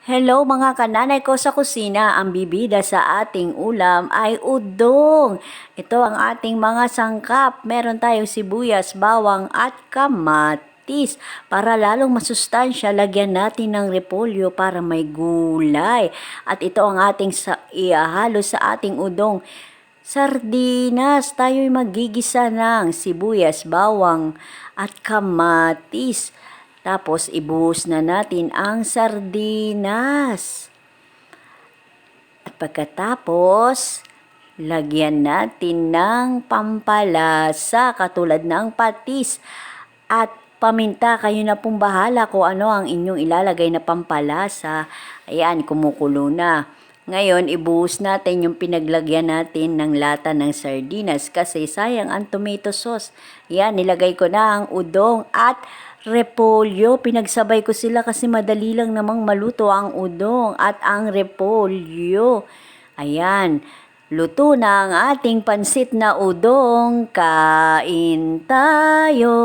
Hello mga kananay ko sa kusina, ang bibida sa ating ulam ay udong. Ito ang ating mga sangkap. Meron tayong sibuyas, bawang at kamatis. Para lalong masustansya, lagyan natin ng repolyo para may gulay. At ito ang ating ihahalo sa ating udong. Sardinas, tayo'y magigisa ng sibuyas, bawang at kamatis. Tapos, ibuhos na natin ang sardinas. At pagkatapos, lagyan natin ng pampalasa katulad ng patis at paminta. Kayo na pong bahala kung ano ang inyong ilalagay na pampalasa. Ayan, kumukulo na. Ngayon, ibuhos natin yung pinaglagyan natin ng lata ng sardinas kasi sayang ang tomato sauce. Yan, nilagay ko na ang udong at repolyo. Pinagsabay ko sila kasi madali lang namang maluto ang udong at ang repolyo. Ayan, luto na ang ating pansit na udong. Kain tayo!